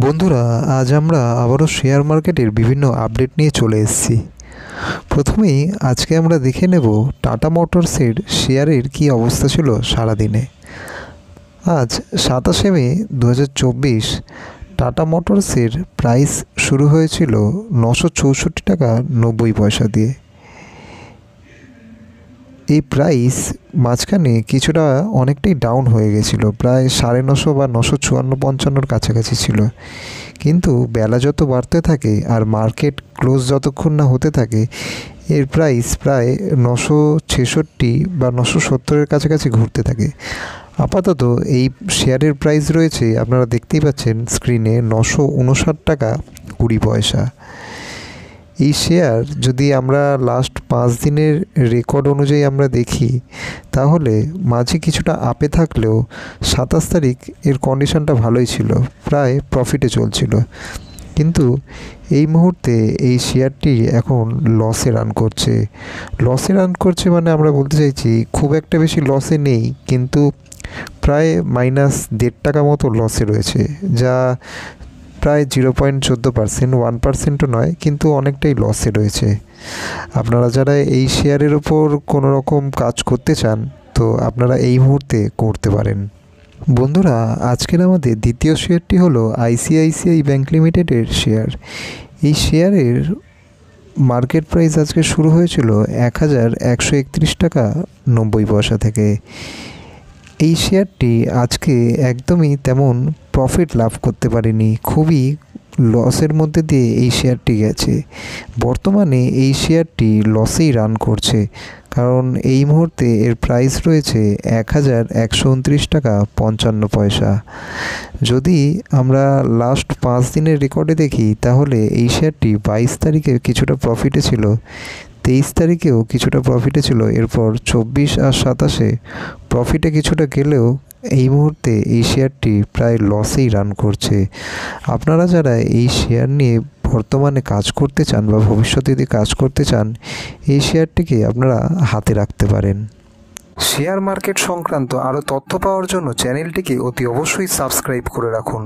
বন্ধুরা, আজ আমরা আবারও শেয়ার মার্কেটের বিভিন্ন আপডেট নিয়ে চলে এসেছি। প্রথমেই আজকে আমরা দেখে নেব টাটা মোটরসের শেয়ারের কী অবস্থা ছিল সারাদিনে। আজ 27 মে 2024 টাটা মোটরসের প্রাইস শুরু হয়েছিল 964 টাকা 90 পয়সা দিয়ে। এই প্রাইস মাঝখানে কিছুটা অনেকটাই ডাউন হয়ে গেছিলো, প্রায় 950 বা 954-55 কাছাকাছি ছিল। কিন্তু বেলা যত বাড়তে থাকে আর মার্কেট ক্লোজ যতক্ষণ না হতে থাকে, এর প্রাইস প্রায় 966 বা 970-এর কাছাকাছি ঘুরতে থাকে। আপাতত এই শেয়ারের প্রাইস রয়েছে, আপনারা দেখতেই পাচ্ছেন স্ক্রিনে, 959 টাকা 20 পয়সা। এই শেয়ার যদি আমরা লাস্ট 5 দিনের রেকর্ড অনুযায়ী আমরা দেখি, তাহলে মাঝে কিছুটা আপে থাকলেও 27 তারিখ এর কন্ডিশনটা ভালোই ছিল, প্রায় প্রফিটে চলছিল। কিন্তু এই মুহূর্তে এই শেয়ারটি এখন লসে রান করছে মানে আমরা বলতে চাইছি খুব একটা বেশি লসে নেই, কিন্তু প্রায় -1.5 টাকা মতো লসে রয়েছে, যা প্রায় 0.14%, 1%ও নয়, কিন্তু অনেকটাই লসে রয়েছে। আপনারা যারা এই শেয়ারের ওপর কোনো রকম কাজ করতে চান, তো আপনারা এই মুহূর্তে করতে পারেন। বন্ধুরা, আজকের আমাদের দ্বিতীয় শেয়ারটি হলো আইসিআইসিআই ব্যাংক লিমিটেডের শেয়ার। এই শেয়ারের মার্কেট প্রাইস আজকে শুরু হয়েছিল 1131 টাকা 90 পয়সা থেকে। এই শেয়ারটি আজকে একদমই তেমন প্রফিট লাভ করতে পারেনি, খুবই লসের মধ্যে দিয়ে এই শেয়ারটি গেছে। বর্তমানে এই শেয়ারটি লসেই রান করছে, কারণ এই মুহূর্তে এর প্রাইস রয়েছে 1129 টাকা 55 পয়সা। যদি আমরা লাস্ট 5 দিনের রেকর্ডে দেখি, তাহলে এই শেয়ারটি 22 তারিখে কিছুটা প্রফিটে ছিল, 23 তারিখেও কিছুটা প্রফিটে ছিল, এরপর 24 আর 27-এ প্রফিটে কিছুটা গেলেও এই মুহূর্তে এই শেয়ারটি প্রায় লসেই রান করছে। আপনারা যারা এই শেয়ার নিয়ে বর্তমানে কাজ করতে চান বা ভবিষ্যতে যদি কাজ করতে চান, এই শেয়ারটিকে আপনারা হাতে রাখতে পারেন। শেয়ার মার্কেট সংক্রান্ত আরও তথ্য পাওয়ার জন্য চ্যানেলটিকে অতি অবশ্যই সাবস্ক্রাইব করে রাখুন।